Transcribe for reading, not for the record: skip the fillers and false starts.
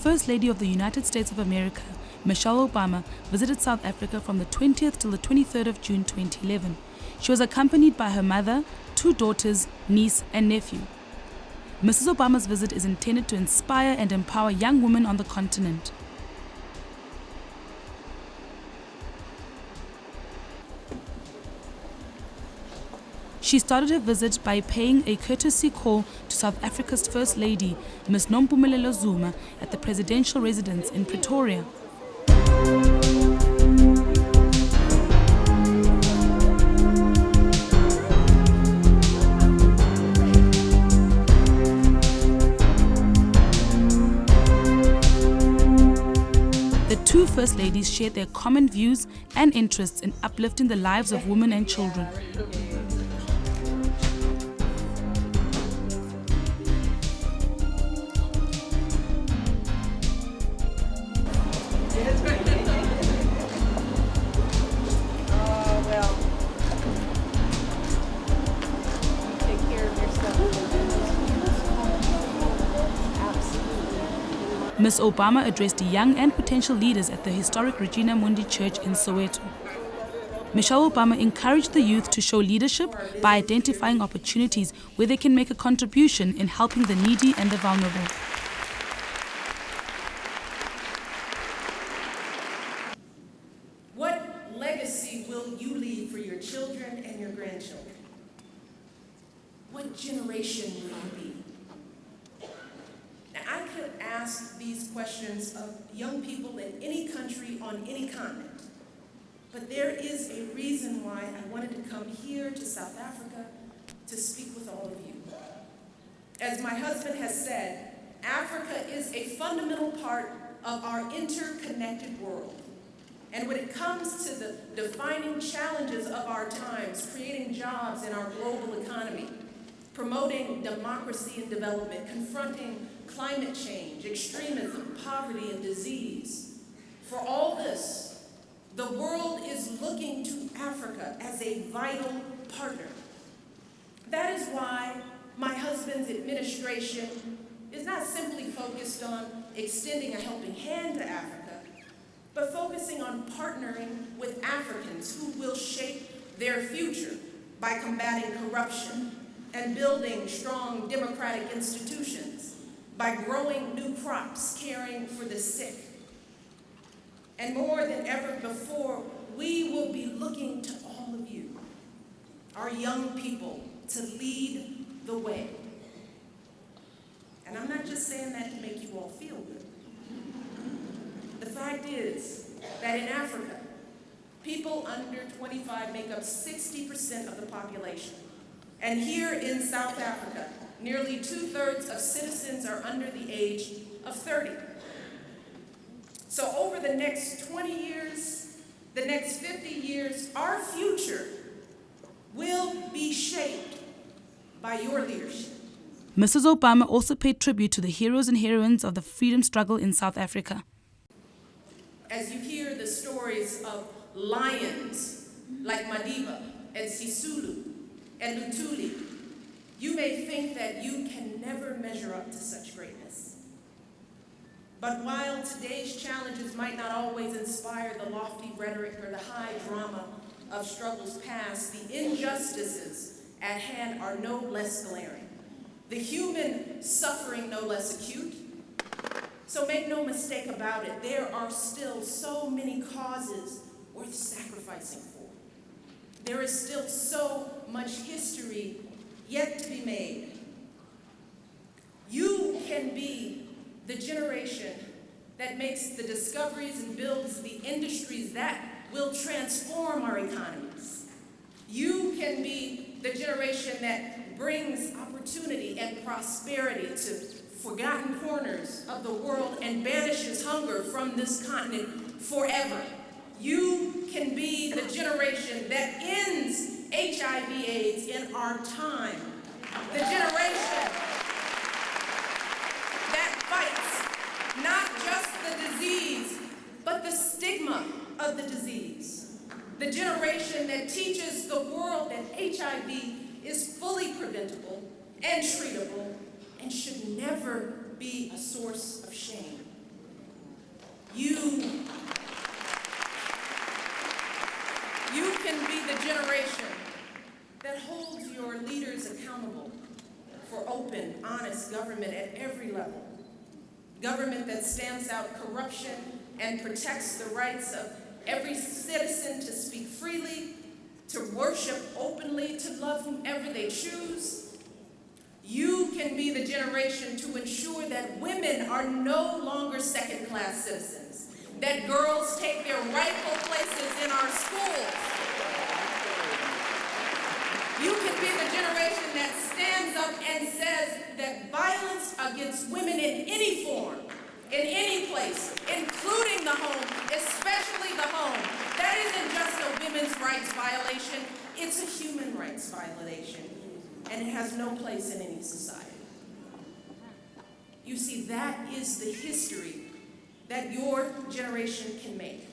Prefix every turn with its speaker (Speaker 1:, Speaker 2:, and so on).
Speaker 1: First Lady of the United States of America, Michelle Obama, visited South Africa from the 20th till the 23rd of June 2011. She was accompanied by her mother, 2 daughters, niece and nephew. Mrs. Obama's visit is intended to inspire and empower young women on the continent. She started her visit by paying a courtesy call to South Africa's First Lady, Ms. Nompumelelo Zuma, at the presidential residence in Pretoria. The 2 First Ladies shared their common views and interests in uplifting the lives of women and children. Ms. Obama addressed young and potential leaders at the historic Regina Mundi Church in Soweto. Michelle Obama encouraged the youth to show leadership by identifying opportunities where they can make a contribution in helping the needy and the vulnerable.
Speaker 2: What legacy will you leave for your children and your grandchildren? What generation will you be? Now, I could ask these questions of young people in any country on any continent, but there is a reason why I wanted to come here to South Africa to speak with all of you. As my husband has said, Africa is a fundamental part of our interconnected world. And when it comes to the defining challenges of our times, creating jobs in our global economy, promoting democracy and development, confronting climate change, extremism, poverty, and disease. For all this, the world is looking to Africa as a vital partner. That is why my husband's administration is not simply focused on extending a helping hand to Africa, but focusing on partnering with Africans who will shape their future by combating corruption and building strong democratic institutions, by growing new crops, caring for the sick. And more than ever before, we will be looking to all of you, our young people, to lead the way. And I'm not just saying that to make you all feel good. The fact is that in Africa, people under 25 make up 60% of the population. And here in South Africa, nearly 2/3 of citizens are under the age of 30. So over the next 20 years, the next 50 years, our future will be shaped by your leadership.
Speaker 1: Mrs. Obama also paid tribute to the heroes and heroines of the freedom struggle in South Africa.
Speaker 2: As you hear the stories of lions like Madiba and Sisulu and Lutuli, you may think that you can never measure up to such greatness. But while today's challenges might not always inspire the lofty rhetoric or the high drama of struggles past, the injustices at hand are no less glaring. The human suffering no less acute. So make no mistake about it, there are still so many causes worth sacrificing for. There is still so much history yet to be made. You can be the generation that makes the discoveries and builds the industries that will transform our economies. You can be the generation that brings opportunity and prosperity to forgotten corners of the world and banishes hunger from this continent forever. You can be the generation that ends HIV/AIDS in our time. The generation that fights not just the disease, but the stigma of the disease. The generation that teaches the world that HIV is fully preventable and treatable and should never be a source of shame. You can be the generation that holds your leaders accountable for open, honest government at every level. Government that stamps out corruption and protects the rights of every citizen to speak freely, to worship openly, to love whomever they choose. You can be the generation to ensure that women are no longer second-class citizens, that girls take their rightful places in our schools. You can be the generation that stands up and says that violence against women in any form, in any place, including the home, especially the home, that isn't just a women's rights violation, it's a human rights violation, and it has no place in any society. You see, that is the history that your generation can make.